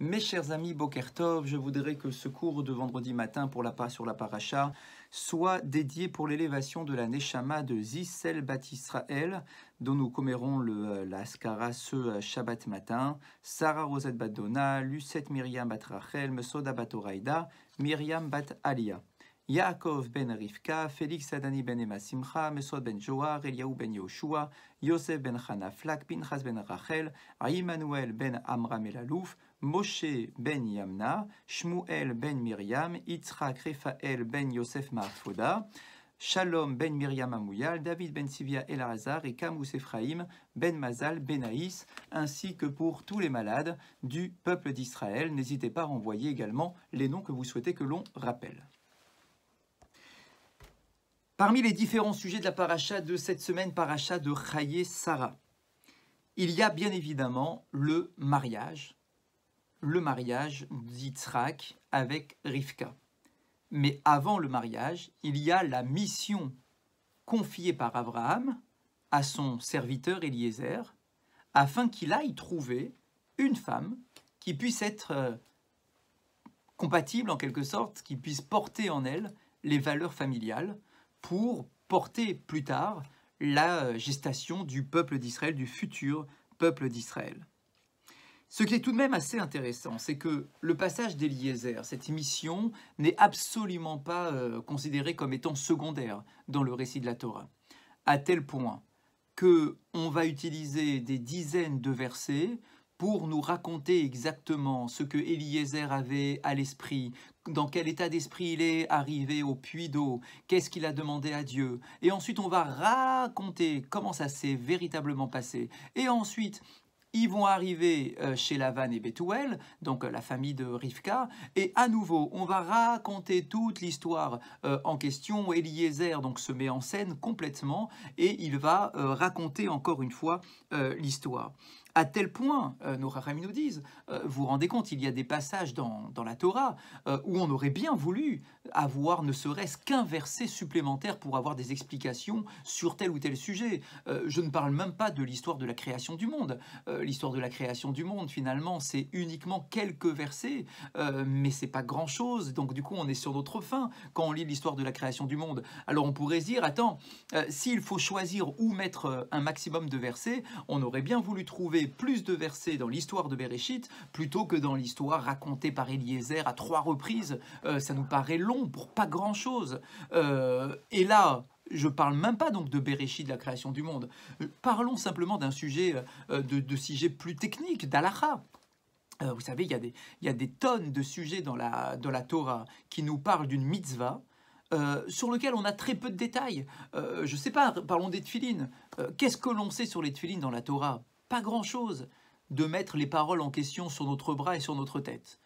Mes chers amis, Boker Tov, je voudrais que ce cours de vendredi matin sur la paracha soit dédié pour l'élévation de la Neshama de Zissel Bat Israël, dont nous commérons la Askara ce Shabbat matin, Sarah Rosette Bat Dona, Lucette Myriam Bat Rachel, Mesoda Bat Oraïda, Myriam Bat Aliyah. Yaakov ben Rivka, Félix Adani ben Emma Simcha, Mesod ben Joar, Eliaou ben Yoshua, Yosef ben Hanaflak, Pinchas ben Rachel, Immanuel ben Amram Elalouf, Moshe ben Yamna, Shmuel ben Miriam, Yitzhak Raphaël ben Yosef Marfoda, Shalom ben Miriam Amouyal, David ben Sivia Elazar et Kamous Ephraim ben Mazal Benaïs, ainsi que pour tous les malades du peuple d'Israël. N'hésitez pas à renvoyer également les noms que vous souhaitez que l'on rappelle. Parmi les différents sujets de la paracha de cette semaine, paracha de Chaye Sarah, il y a bien évidemment le mariage d'Yitzhak avec Rivka. Mais avant le mariage, il y a la mission confiée par Abraham à son serviteur Eliezer, afin qu'il aille trouver une femme qui puisse être compatible en quelque sorte, qui puisse porter en elle les valeurs familiales, pour porter plus tard la gestation du peuple d'Israël, du futur peuple d'Israël. Ce qui est tout de même assez intéressant, c'est que le passage d'Eliezer, cette mission, n'est absolument pas considérée comme étant secondaire dans le récit de la Torah, à tel point qu'on va utiliser des dizaines de versets pour nous raconter exactement ce que Eliezer avait à l'esprit, dans quel état d'esprit il est arrivé au puits d'eau, qu'est-ce qu'il a demandé à Dieu. Et ensuite, on va raconter comment ça s'est véritablement passé. Et ensuite, ils vont arriver chez Lavan et Bethuel, donc la famille de Rivka, et à nouveau, on va raconter toute l'histoire en question. Eliezer donc se met en scène complètement et il va raconter encore une fois l'histoire. À tel point, nos Rachamim nous disent, vous vous rendez compte, il y a des passages dans la Torah où on aurait bien voulu avoir ne serait-ce qu'un verset supplémentaire pour avoir des explications sur tel ou tel sujet. Je ne parle même pas de l'histoire de la création du monde. L'histoire de la création du monde, finalement, c'est uniquement quelques versets, mais c'est pas grand-chose. Donc du coup, on est sur notre faim quand on lit l'histoire de la création du monde. Alors on pourrait se dire, attends, s'il faut choisir où mettre un maximum de versets, on aurait bien voulu trouver plus de versets dans l'histoire de Bereshit plutôt que dans l'histoire racontée par Eliezer à 3 reprises. Ça nous paraît long pour pas grand-chose. Et là, je ne parle même pas donc de Bereshit, de la création du monde. Parlons simplement d'un sujet, de sujet plus technique, d'Halacha. Vous savez, il y a des tonnes de sujets dans la Torah qui nous parlent d'une mitzvah, sur lequel on a très peu de détails. Je ne sais pas, parlons des tefilines. Qu'est-ce que l'on sait sur les tefilines dans la Torah? Pas grand-chose. De mettre les paroles en question sur notre bras et sur notre tête.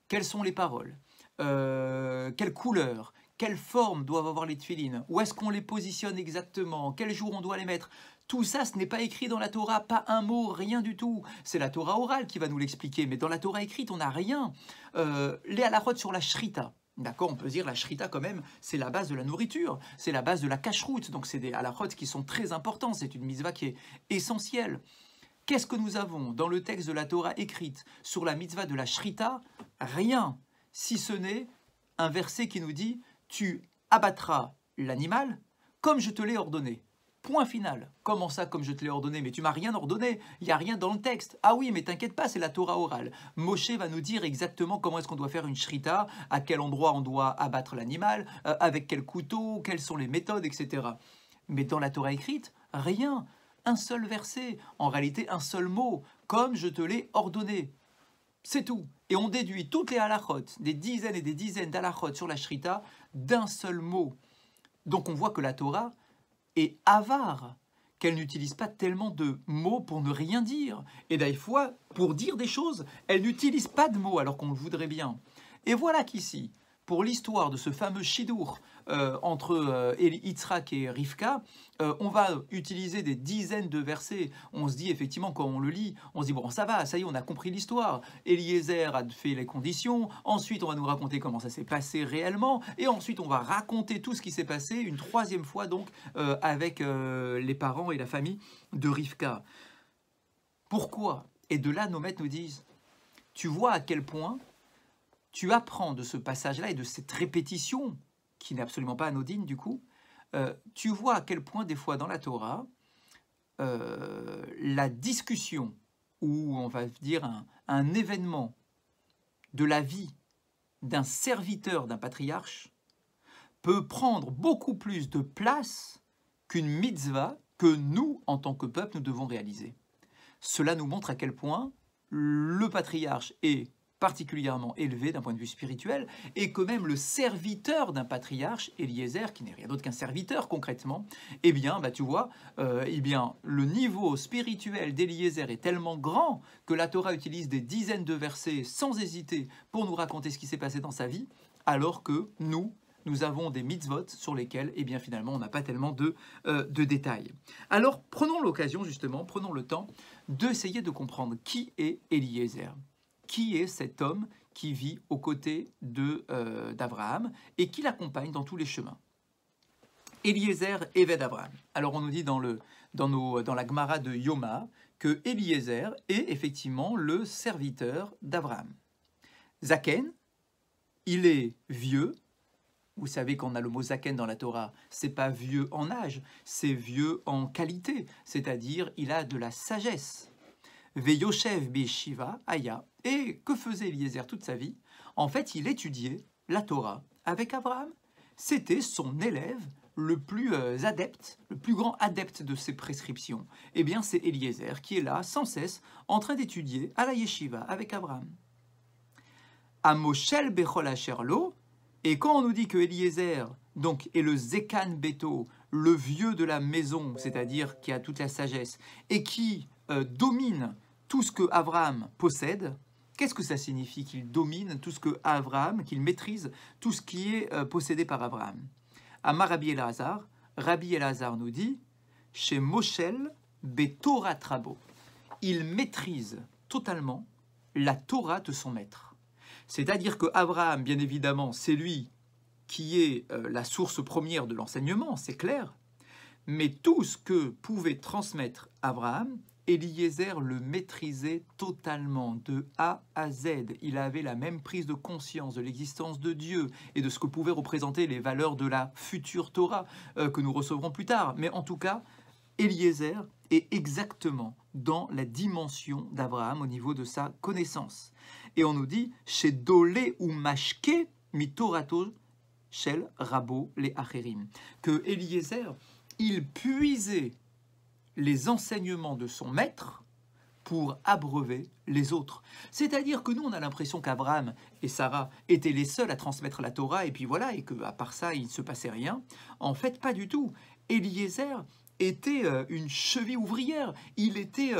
Quelles sont les paroles? Quelle couleur? Quelle forme doivent avoir les tefilines? Où est-ce qu'on les positionne exactement? Quel jour on doit les mettre? Tout ça, ce n'est pas écrit dans la Torah, pas un mot, rien du tout. C'est la Torah orale qui va nous l'expliquer, mais dans la Torah écrite, on n'a rien. Les halachot sur la shrita. D'accord, on peut dire la shrita quand même, c'est la base de la nourriture, c'est la base de la cacheroute, donc c'est des halachot qui sont très importants, c'est une mitzvah qui est essentielle. Qu'est-ce que nous avons dans le texte de la Torah écrite sur la mitzvah de la shrita? Rien, si ce n'est un verset qui nous dit « Tu abattras l'animal comme je te l'ai ordonné ». Point final. Comment ça, comme je te l'ai ordonné? Mais tu m'as rien ordonné, il n'y a rien dans le texte. Ah oui, mais t'inquiète pas, c'est la Torah orale. Moshe va nous dire exactement comment est-ce qu'on doit faire une shrita, à quel endroit on doit abattre l'animal, avec quel couteau, quelles sont les méthodes, etc. Mais dans la Torah écrite, rien. Un seul verset, en réalité un seul mot, comme je te l'ai ordonné. C'est tout. Et on déduit toutes les halachot, des dizaines et des dizaines d'halachot sur la shrita, d'un seul mot. Donc on voit que la Torah est avare, qu'elle n'utilise pas tellement de mots pour ne rien dire. Et des fois, pour dire des choses, elle n'utilise pas de mots alors qu'on le voudrait bien. Et voilà qu'ici, pour l'histoire de ce fameux shidur entre Yitzhak et Rivka, on va utiliser des dizaines de versets. On se dit effectivement, quand on le lit, on se dit bon, ça va, ça y est, on a compris l'histoire. Eliezer a fait les conditions, ensuite on va nous raconter comment ça s'est passé réellement, et ensuite on va raconter tout ce qui s'est passé une troisième fois donc avec les parents et la famille de Rivka. Pourquoi? Et de là, nos maîtres nous disent tu vois à quel point tu apprends de ce passage-là et de cette répétition, qui n'est absolument pas anodine du coup, tu vois à quel point des fois dans la Torah, la discussion, ou on va dire un événement de la vie d'un serviteur d'un patriarche, peut prendre beaucoup plus de place qu'une mitzvah que nous, en tant que peuple, nous devons réaliser. Cela nous montre à quel point le patriarche est particulièrement élevé d'un point de vue spirituel, et que même le serviteur d'un patriarche, Eliezer, qui n'est rien d'autre qu'un serviteur concrètement, eh bien, tu vois, le niveau spirituel d'Eliezer est tellement grand que la Torah utilise des dizaines de versets sans hésiter pour nous raconter ce qui s'est passé dans sa vie, alors que nous avons des mitzvot sur lesquels, eh bien, finalement, on n'a pas tellement de détails. Alors, prenons l'occasion, justement, prenons le temps d'essayer de comprendre qui est Eliezer. Qui est cet homme qui vit aux côtés d'Abraham et qui l'accompagne dans tous les chemins. Eliezer, Eved Abraham. Alors, on nous dit dans la Gemara de Yoma que Eliezer est effectivement le serviteur d'Abraham. Zaken, il est vieux. Vous savez qu'on a le mot zaken dans la Torah, c'est pas vieux en âge, c'est vieux en qualité, c'est-à-dire il a de la sagesse. Veyoshev Beshiva Aya. Et que faisait Eliezer toute sa vie? En fait, il étudiait la Torah avec Abraham. C'était son élève le plus adepte, le plus grand adepte de ses prescriptions. Eh bien, c'est Eliezer qui est là, sans cesse, en train d'étudier à la yeshiva avec Abraham. Amoshel Bechol Asherlo. Et quand on nous dit que Eliezer donc, est le Zekan Beto, le vieux de la maison, c'est-à-dire qui a toute la sagesse, et qui domine tout ce que Abraham possède, qu'est-ce que ça signifie qu'il domine tout ce que Abraham, qu'il maîtrise tout ce qui est possédé par Abraham? Amar Rabbi Elazar nous dit chez Moshel Betorah Trabo, il maîtrise totalement la Torah de son maître. C'est-à-dire que Abraham, bien évidemment, c'est lui qui est la source première de l'enseignement, c'est clair, mais tout ce que pouvait transmettre Abraham, Eliezer le maîtrisait totalement, de A à Z. Il avait la même prise de conscience de l'existence de Dieu et de ce que pouvaient représenter les valeurs de la future Torah que nous recevrons plus tard. Mais en tout cas, Eliezer est exactement dans la dimension d'Abraham au niveau de sa connaissance. Et on nous dit « Chez Dolé ou Mashke mitorato shel rabo le acherim » que Eliezer, il puisait les enseignements de son maître pour abreuver les autres. C'est-à-dire que nous, on a l'impression qu'Abraham et Sarah étaient les seuls à transmettre la Torah, et puis voilà, et qu'à part ça, il ne se passait rien. En fait, pas du tout. Eliezer était une cheville ouvrière, il était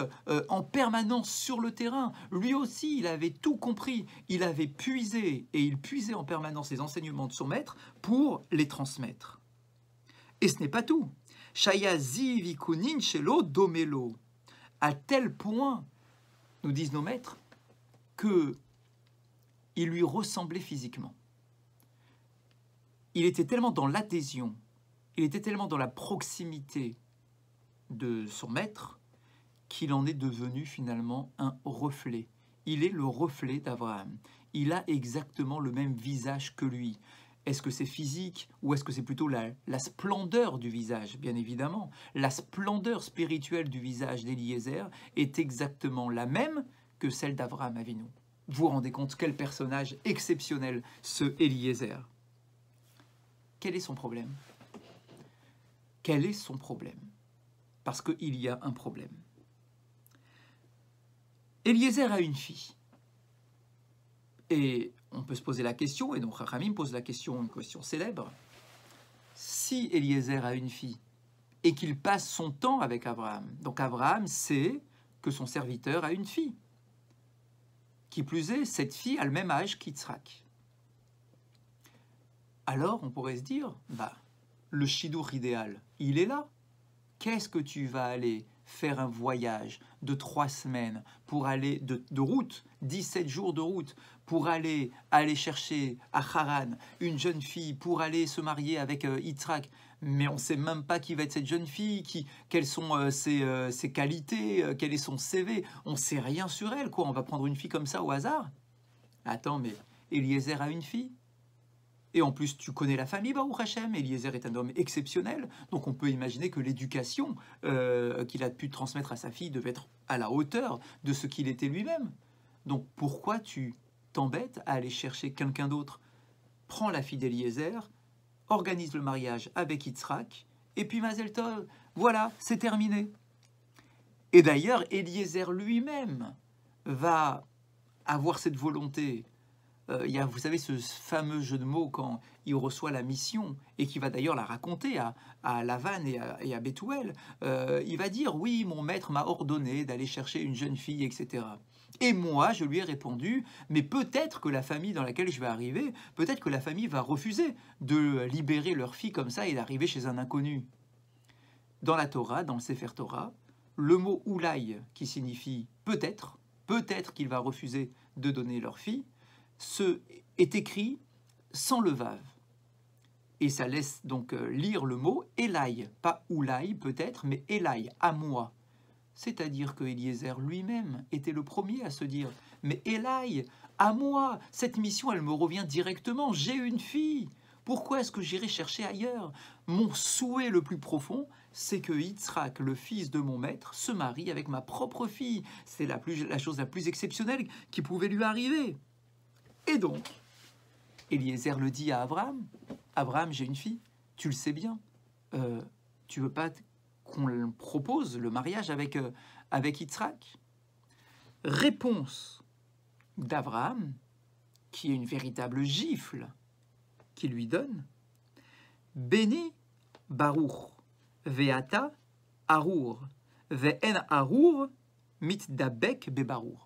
en permanence sur le terrain. Lui aussi, il avait tout compris, il avait puisé, et il puisait en permanence les enseignements de son maître pour les transmettre. Et ce n'est pas tout. Shayazi vikunin shelo domelo. À tel point, nous disent nos maîtres, qu'il lui ressemblait physiquement. Il était tellement dans l'adhésion, il était tellement dans la proximité de son maître, qu'il en est devenu finalement un reflet. Il est le reflet d'Abraham. Il a exactement le même visage que lui. Est-ce que c'est physique ou est-ce que c'est plutôt la splendeur du visage? Bien évidemment, la splendeur spirituelle du visage d'Eliezer est exactement la même que celle d'Abraham Avinu. Vous vous rendez compte quel personnage exceptionnel ce Eliezer? Quel est son problème? Quel est son problème? Parce qu'il y a un problème. Eliezer a une fille. Et on peut se poser la question, et donc Chachamim pose la question, une question célèbre. Si Eliezer a une fille et qu'il passe son temps avec Abraham, donc Abraham sait que son serviteur a une fille. Qui plus est, cette fille a le même âge qu'Yitzhak. Alors on pourrait se dire, le shidour idéal, il est là. Qu'est-ce que tu vas aller faire un voyage de 3 semaines pour aller de route, 17 jours de route, pour aller chercher à Haran une jeune fille, pour aller se marier avec Yitzhak, mais on ne sait même pas qui va être cette jeune fille, quelles sont ses qualités, quel est son CV, on ne sait rien sur elle, quoi. On va prendre une fille comme ça au hasard? Attends, mais Eliezer a une fille? Et en plus, tu connais la famille, Baruch Hashem. Eliezer est un homme exceptionnel. Donc on peut imaginer que l'éducation qu'il a pu transmettre à sa fille devait être à la hauteur de ce qu'il était lui-même. Donc pourquoi tu t'embêtes à aller chercher quelqu'un d'autre? Prends la fille d'Eliezer, organise le mariage avec Yitzhak, et puis Mazel Tov. Voilà, c'est terminé. Et d'ailleurs, Eliezer lui-même va avoir cette volonté. Il y a, vous savez, ce fameux jeu de mots quand il reçoit la mission et qui va d'ailleurs la raconter à Lavan et à Bethuel. Il va dire, oui, mon maître m'a ordonné d'aller chercher une jeune fille, etc. Et moi, je lui ai répondu, mais peut-être que la famille dans laquelle je vais arriver, peut-être que la famille va refuser de libérer leur fille comme ça et d'arriver chez un inconnu. Dans la Torah, dans le Sefer Torah, le mot oulaï, qui signifie peut-être qu'il va refuser de donner leur fille, est écrit sans le vav. Et ça laisse donc lire le mot Elai, pas Oulaï peut-être, mais Elai, à moi. C'est-à-dire que Eliezer lui-même était le premier à se dire « Mais Elai, à moi, cette mission, elle me revient directement, j'ai une fille. Pourquoi est-ce que j'irai chercher ailleurs? Mon souhait le plus profond, c'est que Yitzhak, le fils de mon maître, se marie avec ma propre fille. C'est la chose la plus exceptionnelle qui pouvait lui arriver. » Et donc, Eliezer le dit à Abraham, « Abraham, j'ai une fille, tu le sais bien, tu veux pas qu'on propose le mariage avec Yitzhak ?» Réponse d'Abraham, qui est une véritable gifle, qui lui donne, « Béni Baruch, ve'ata arur, ve'en arur mitdabek bebarur. »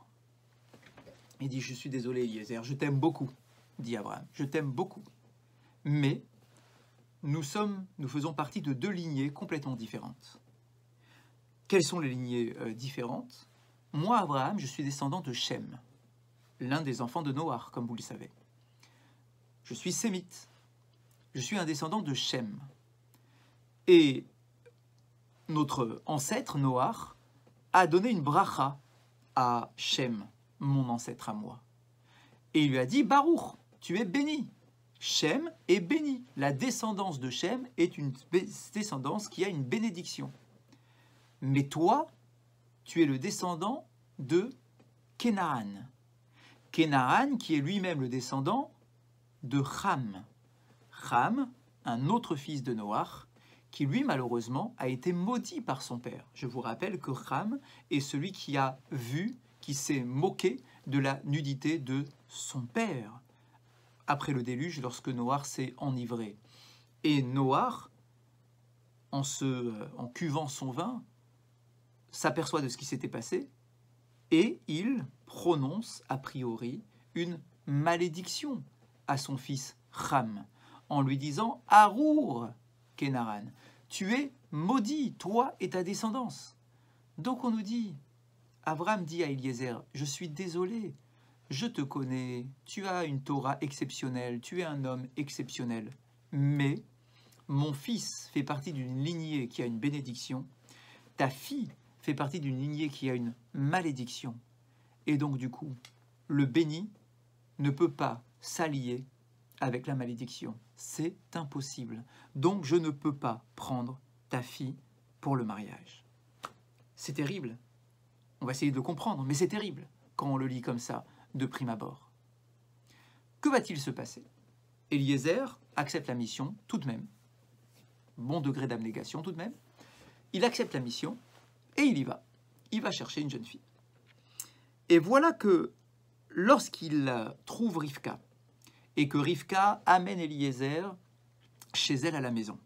Il dit, je suis désolé Eliezer, je t'aime beaucoup, dit Abraham, je t'aime beaucoup. Mais nous faisons partie de 2 lignées complètement différentes. Quelles sont les lignées différentes? Moi, Abraham, je suis descendant de Shem, l'un des enfants de Noach, comme vous le savez. Je suis sémite. Je suis un descendant de Shem. Et notre ancêtre, Noach, a donné une bracha à Shem, mon ancêtre à moi. Et il lui a dit, Baruch, tu es béni. Shem est béni. La descendance de Shem est une descendance qui a une bénédiction. Mais toi, tu es le descendant de Kénaan. Kénaan qui est lui-même le descendant de Cham. Cham, un autre fils de Noach, qui lui, malheureusement, a été maudit par son père. Je vous rappelle que Cham est celui qui a vu, qui s'est moqué de la nudité de son père après le déluge, lorsque Noach s'est enivré. Et Noach, en cuvant son vin, s'aperçoit de ce qui s'était passé et il prononce a priori une malédiction à son fils Cham en lui disant « Arour, Kénaran, tu es maudit, toi et ta descendance. » Donc on nous dit, Abraham dit à Eliezer, « Je suis désolé, je te connais, tu as une Torah exceptionnelle, tu es un homme exceptionnel, mais mon fils fait partie d'une lignée qui a une bénédiction, ta fille fait partie d'une lignée qui a une malédiction, et donc du coup, le béni ne peut pas s'allier avec la malédiction. C'est impossible. Donc je ne peux pas prendre ta fille pour le mariage. » C'est terrible. On va essayer de le comprendre, mais c'est terrible quand on le lit comme ça, de prime abord. Que va-t-il se passer? Eliezer accepte la mission tout de même. Bon degré d'abnégation tout de même. Il accepte la mission et il y va. Il va chercher une jeune fille. Et voilà que lorsqu'il trouve Rivka, et que Rivka amène Eliezer chez elle à la maison,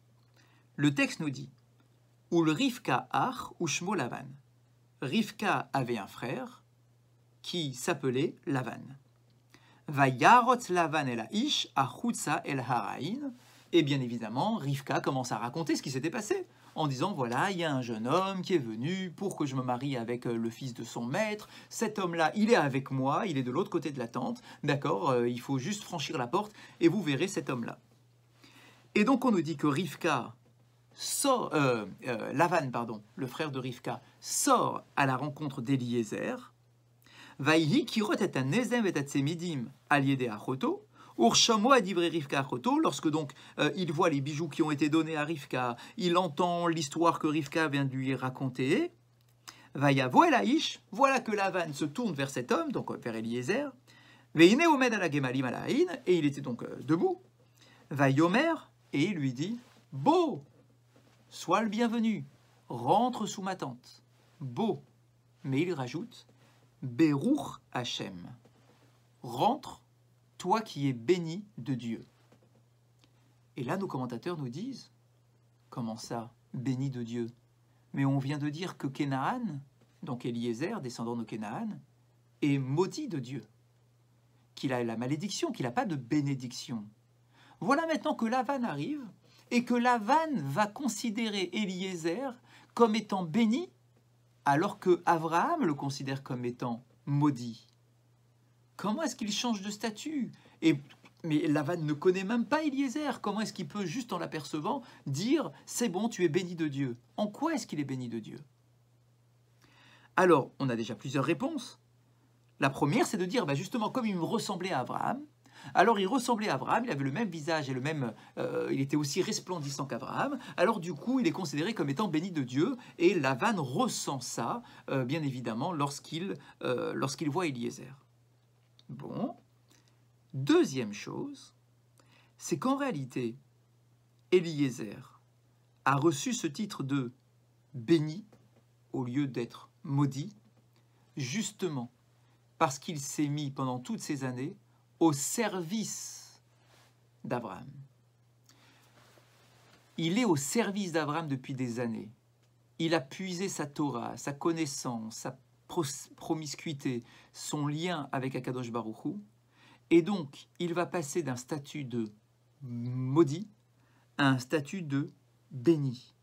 le texte nous dit « Ul Rivka ach ushmo Lavan » Rivka avait un frère qui s'appelait Lavan. Vayarot Lavan el Aish achutza el haraïn. Et bien évidemment, Rivka commence à raconter ce qui s'était passé. en disant, voilà, il y a un jeune homme qui est venu pour que je me marie avec le fils de son maître. Cet homme-là, il est avec moi, il est de l'autre côté de la tente, d'accord, il faut juste franchir la porte et vous verrez cet homme-là. Et donc on nous dit que Lavan, pardon, le frère de Rivka, sort à la rencontre d'Eliezer. Vaïhi kirot et un nezem et atsemidim aliédé achoto. Urshamo a divré Rivka achoto. Lorsque donc il voit les bijoux qui ont été donnés à Rivka, il entend l'histoire que Rivka vient de lui raconter. Vaïavo elaïsh. Voilà que Lavan se tourne vers cet homme, donc vers Eliezer. Veine omed ala gemalim alaïn. Et il était donc debout. Vaïomer. Et il lui dit, beau, sois le bienvenu, rentre sous ma tente. Beau. Mais il rajoute, Beruch Hashem. Rentre, toi qui es béni de Dieu. Et là, nos commentateurs nous disent, comment ça, béni de Dieu? Mais on vient de dire que Kénaan, donc Eliezer, descendant de Kénaan, est maudit de Dieu. Qu'il a la malédiction, qu'il n'a pas de bénédiction. Voilà maintenant que Lavan arrive et que Lavan va considérer Eliezer comme étant béni alors que Abraham le considère comme étant maudit. Comment est-ce qu'il change de statut? Mais Lavan ne connaît même pas Eliezer. Comment est-ce qu'il peut, juste en l'apercevant, dire « c'est bon, tu es béni de Dieu ». En quoi est-ce qu'il est béni de Dieu? Alors, on a déjà plusieurs réponses. La première, c'est de dire, justement, comme il me ressemblait à Abraham, alors il ressemblait à Abraham, il avait le même visage et il était aussi resplendissant qu'Abraham. Alors du coup, il est considéré comme étant béni de Dieu. Et Lavan ressent ça, bien évidemment, lorsqu'il voit Eliezer. Bon. Deuxième chose, c'est qu'en réalité, Eliezer a reçu ce titre de béni au lieu d'être maudit, justement parce qu'il s'est mis pendant toutes ces années au service d'Abraham. Il est au service d'Abraham depuis des années. Il a puisé sa Torah, sa connaissance, sa promiscuité, son lien avec Akadosh Baruch Hu, et donc il va passer d'un statut de maudit à un statut de béni.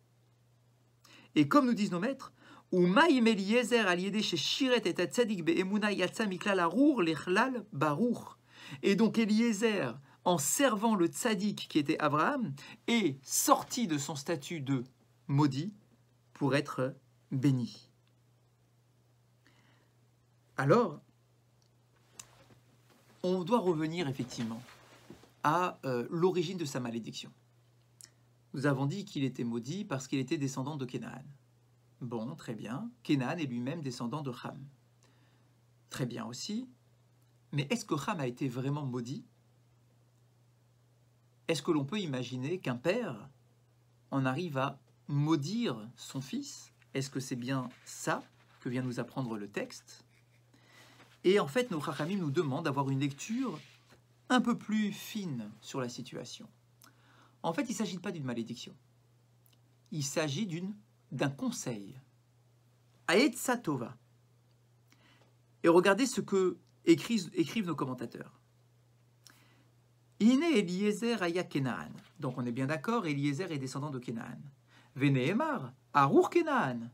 Et comme nous disent nos maîtres, Umaïm Eliezer aliédé chez Shiret et Tzadik be'emuna yatsa miklal arur lechlal baruch. Et donc Eliezer, en servant le tzaddik qui était Abraham, est sorti de son statut de maudit pour être béni. Alors, on doit revenir effectivement à l'origine de sa malédiction. Nous avons dit qu'il était maudit parce qu'il était descendant de Kénaan. Bon, très bien. Kénaan est lui-même descendant de Ham. Très bien aussi. Mais est-ce que Ham a été vraiment maudit? Est-ce que l'on peut imaginer qu'un père en arrive à maudire son fils? Est-ce que c'est bien ça que vient nous apprendre le texte? Et en fait, nos Chachamim nous demandent d'avoir une lecture un peu plus fine sur la situation. En fait, il ne s'agit pas d'une malédiction. Il s'agit d'un conseil. Aetza Tova. Et regardez ce que écrivent nos commentateurs. Ine Eliezer aya Kenaan. Donc on est bien d'accord, Eliezer est descendant de Kenaan. Venehemar, Arur Kenaan.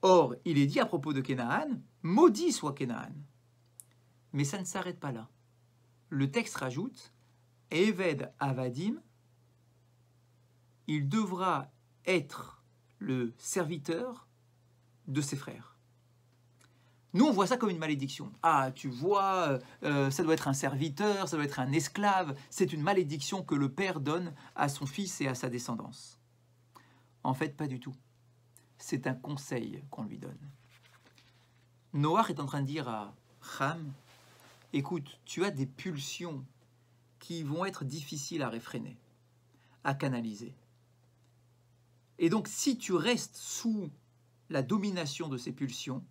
Or, il est dit à propos de Kenaan, maudit soit Kenaan. Mais ça ne s'arrête pas là. Le texte rajoute, Eved Avadim, il devra être le serviteur de ses frères. Nous, on voit ça comme une malédiction. Ah, tu vois, ça doit être un serviteur, ça doit être un esclave. C'est une malédiction que le père donne à son fils et à sa descendance. En fait, pas du tout. C'est un conseil qu'on lui donne. Noach est en train de dire à Ham, écoute, tu as des pulsions qui vont être difficiles à réfréner, à canaliser. Et donc, si tu restes sous la domination de ces pulsions,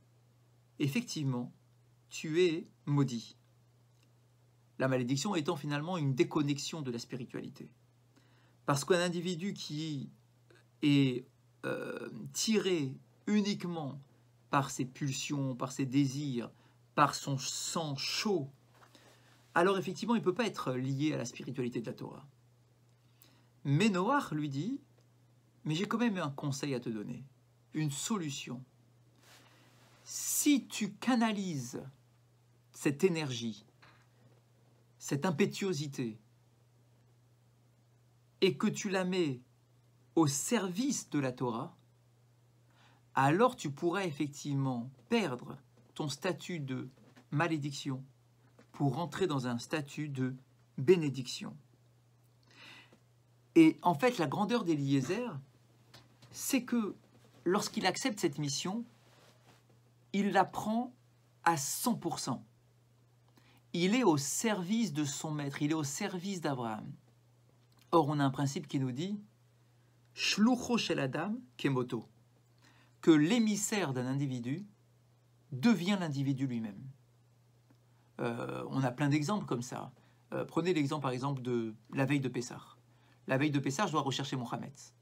effectivement, tu es maudit. La malédiction étant finalement une déconnexion de la spiritualité. Parce qu'un individu qui est tiré uniquement par ses pulsions, par ses désirs, par son sang chaud, alors effectivement, il ne peut pas être lié à la spiritualité de la Torah. Mais Noach lui dit, Mais j'ai quand même un conseil à te donner, une solution. Si tu canalises cette énergie, cette impétuosité, et que tu la mets au service de la Torah, alors tu pourras effectivement perdre ton statut de malédiction pour rentrer dans un statut de bénédiction. Et en fait, la grandeur d'Eliezer, c'est que lorsqu'il accepte cette mission, il la prend à 100%. Il est au service de son maître, il est au service d'Abraham. Or, on a un principe qui nous dit « Shlucho shel Adam kemoto », que l'émissaire d'un individu devient l'individu lui-même. On a plein d'exemples comme ça. Prenez l'exemple, par exemple, de la veille de Pessah. La veille de Pessah, je dois rechercher mon Hametz.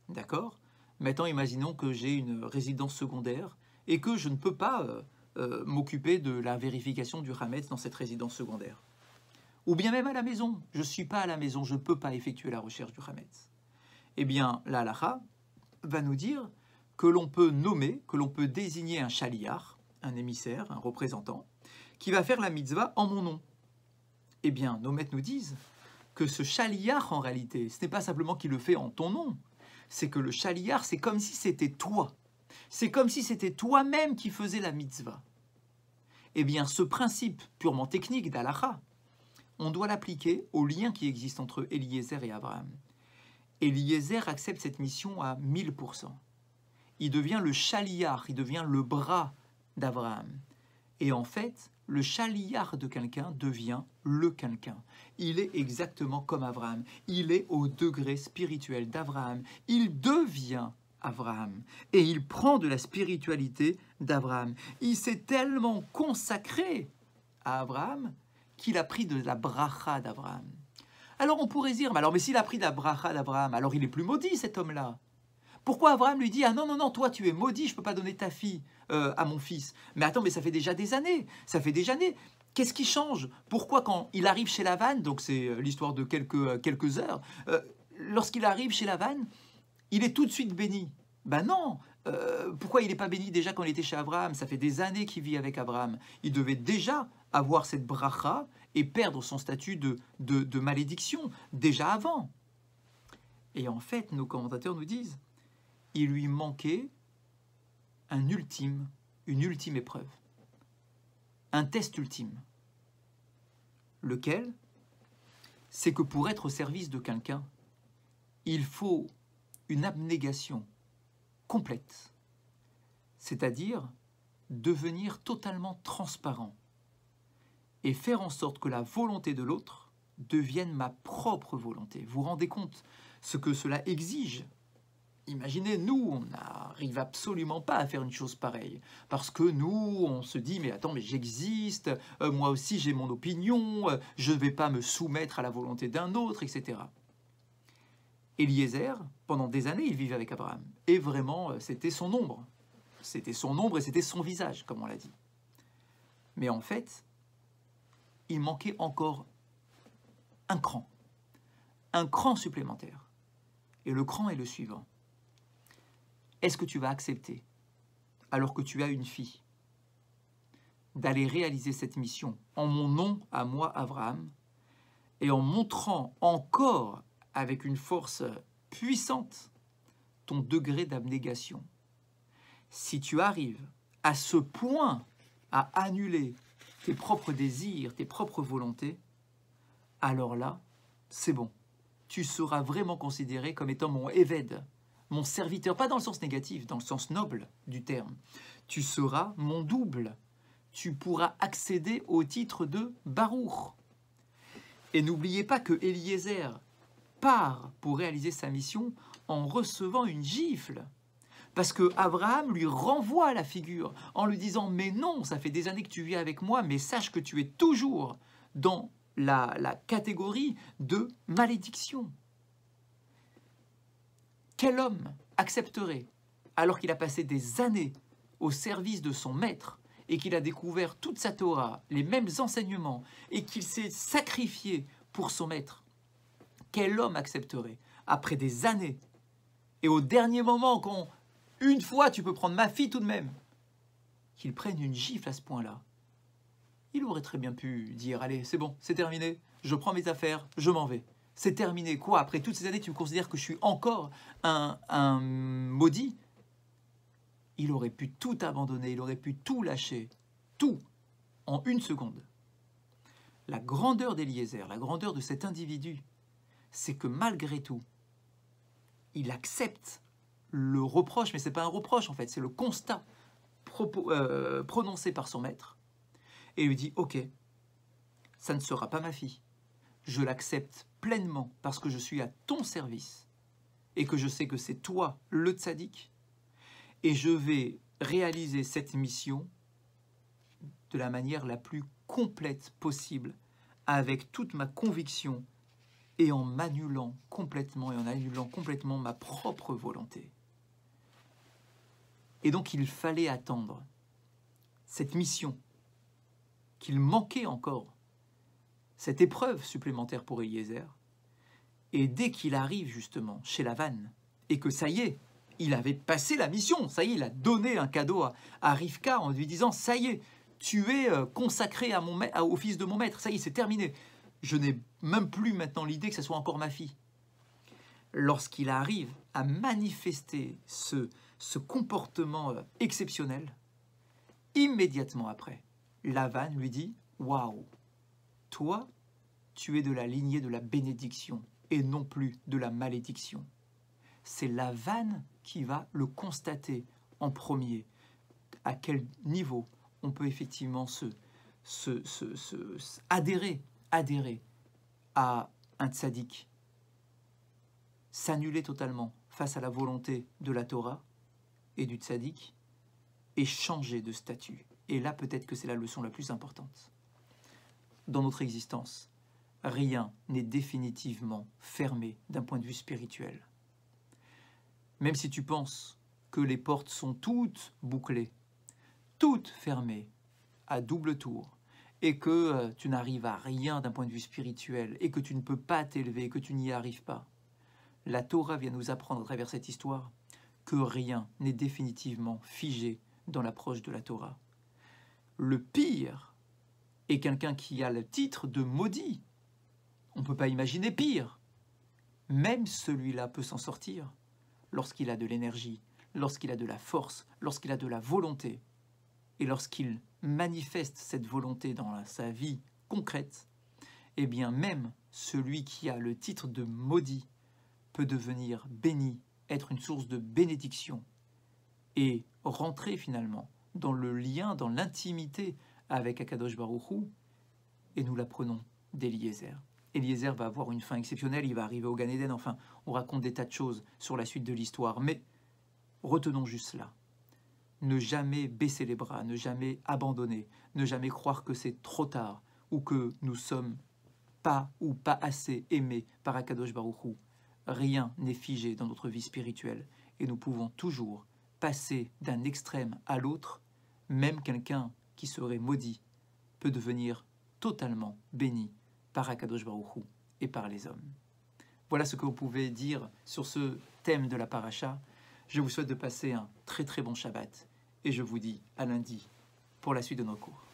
D'accord? Maintenant, imaginons que j'ai une résidence secondaire et que je ne peux pas m'occuper de la vérification du Hametz dans cette résidence secondaire. Ou bien même à la maison. Je ne suis pas à la maison, je ne peux pas effectuer la recherche du Hametz. Eh bien, la halakha va nous dire que l'on peut nommer, que l'on peut désigner un shaliach, un émissaire, un représentant, qui va faire la mitzvah en mon nom. Eh bien, nos maîtres nous disent que ce shaliach, en réalité, ce n'est pas simplement qu'il le fait en ton nom, c'est que le shaliach, c'est comme si c'était toi. C'est comme si c'était toi-même qui faisais la mitzvah. Eh bien, ce principe purement technique d'halakha, on doit l'appliquer au lien qui existe entre Eliezer et Abraham. Eliezer accepte cette mission à 1000%. Il devient le shaliach, il devient le bras d'Abraham. Et en fait, le shaliach de quelqu'un devient le quelqu'un. Il est exactement comme Abraham. Il est au degré spirituel d'Abraham. Il devient Abraham. Et il prend de la spiritualité d'Abraham. Il s'est tellement consacré à Abraham qu'il a pris de la bracha d'Abraham. Alors on pourrait dire, mais s'il a pris de la bracha d'Abraham, alors il est plus maudit cet homme-là. Pourquoi Abraham lui dit « Ah non, non, non, toi tu es maudit, je ne peux pas donner ta fille à mon fils ». Mais attends, mais ça fait déjà des années, ça fait des années. Qu'est-ce qui change? Pourquoi quand il arrive chez Lavan, donc c'est l'histoire de quelques heures, lorsqu'il arrive chez Lavan, il est tout de suite béni? Ben non, pourquoi il n'est pas béni déjà quand il était chez Abraham? Ça fait des années qu'il vit avec Abraham. Il devait déjà avoir cette bracha et perdre son statut de malédiction, déjà avant. Et en fait, nos commentateurs nous disent, il lui manquait une ultime épreuve, un test ultime. Lequel? C'est que pour être au service de quelqu'un, il faut une abnégation complète, c'est-à-dire devenir totalement transparent et faire en sorte que la volonté de l'autre devienne ma propre volonté. Vous vous rendez compte ce que cela exige? Imaginez, nous, on n'arrive absolument pas à faire une chose pareille. Parce que nous, on se dit, mais attends, mais j'existe, moi aussi j'ai mon opinion, je ne vais pas me soumettre à la volonté d'un autre, etc. Eliezer, pendant des années, il vivait avec Abraham. Et vraiment, c'était son ombre. C'était son ombre et c'était son visage, comme on l'a dit. Mais en fait, il manquait encore un cran supplémentaire. Et le cran est le suivant. Est-ce que tu vas accepter, alors que tu as une fille, d'aller réaliser cette mission en mon nom à moi, Abraham, et en montrant encore avec une force puissante ton degré d'abnégation? Si tu arrives à ce point à annuler tes propres désirs, tes propres volontés, alors là, c'est bon. Tu seras vraiment considéré comme étant mon éved, mon serviteur, pas dans le sens négatif, dans le sens noble du terme. Tu seras mon double. Tu pourras accéder au titre de Baruch. Et n'oubliez pas que Eliezer part pour réaliser sa mission en recevant une gifle. Parce que Abraham lui renvoie la figure en lui disant « Mais non, ça fait des années que tu vis avec moi, mais sache que tu es toujours dans la catégorie de malédiction. » Quel homme accepterait, alors qu'il a passé des années au service de son maître et qu'il a découvert toute sa Torah, les mêmes enseignements, et qu'il s'est sacrifié pour son maître, quel homme accepterait, après des années, et au dernier moment, une fois tu peux prendre ma fille tout de même, qu'il prenne une gifle à ce point-là. Il aurait très bien pu dire, allez, c'est bon, c'est terminé, je prends mes affaires, je m'en vais. C'est terminé, quoi? Après toutes ces années, tu me considères que je suis encore un maudit? Il aurait pu tout abandonner, il aurait pu tout lâcher, tout, en une seconde. La grandeur d'Eliezer, la grandeur de cet individu, c'est que malgré tout, il accepte le reproche, mais ce n'est pas un reproche en fait, c'est le constat prononcé par son maître, et lui dit, ok, ça ne sera pas ma fille, je l'accepte pleinement parce que je suis à ton service, et que je sais que c'est toi le tzaddik, et je vais réaliser cette mission de la manière la plus complète possible, avec toute ma conviction, et en m'annulant complètement, ma propre volonté. Et donc il fallait attendre cette mission qu'il manquait encore, cette épreuve supplémentaire pour Eliezer. Et dès qu'il arrive justement chez Lavan, et que ça y est, il avait passé la mission, ça y est, il a donné un cadeau à Rivka en lui disant, ça y est, tu es consacré au fils de mon maître, ça y est, c'est terminé. Je n'ai même plus maintenant l'idée que ce soit encore ma fille. Lorsqu'il arrive à manifester ce comportement exceptionnel, immédiatement après, Lavan lui dit, waouh, toi, tu es de la lignée de la bénédiction et non plus de la malédiction. C'est Lavan qui va le constater en premier. À quel niveau on peut effectivement adhérer à un tzaddik, s'annuler totalement face à la volonté de la Torah et du tzaddik et changer de statut. Et là, peut-être que c'est la leçon la plus importante. Dans notre existence, rien n'est définitivement fermé d'un point de vue spirituel. Même si tu penses que les portes sont toutes bouclées, toutes fermées, à double tour, et que tu n'arrives à rien d'un point de vue spirituel, et que tu ne peux pas t'élever, que tu n'y arrives pas, la Torah vient nous apprendre à travers cette histoire que rien n'est définitivement figé dans l'approche de la Torah. Le pire est quelqu'un qui a le titre de maudit. On ne peut pas imaginer pire. Même celui-là peut s'en sortir lorsqu'il a de l'énergie, lorsqu'il a de la force, lorsqu'il a de la volonté, et lorsqu'il manifeste cette volonté dans sa vie concrète, eh bien même celui qui a le titre de maudit peut devenir béni, être une source de bénédiction et rentrer finalement dans le lien, dans l'intimité avec Akadosh Baruch Hu, et nous l'apprenons d'Eliezer. Eliezer va avoir une fin exceptionnelle, il va arriver au Gan Eden, enfin, on raconte des tas de choses sur la suite de l'histoire, mais retenons juste cela. Ne jamais baisser les bras, ne jamais abandonner, ne jamais croire que c'est trop tard ou que nous sommes pas ou pas assez aimés par Akadosh Baruch Hu. Rien n'est figé dans notre vie spirituelle et nous pouvons toujours passer d'un extrême à l'autre. Même quelqu'un qui serait maudit peut devenir totalement béni par Akadosh Baruch Hu et par les hommes. Voilà ce que vous pouvez dire sur ce thème de la paracha. Je vous souhaite de passer un très très bon Shabbat et je vous dis à lundi pour la suite de nos cours.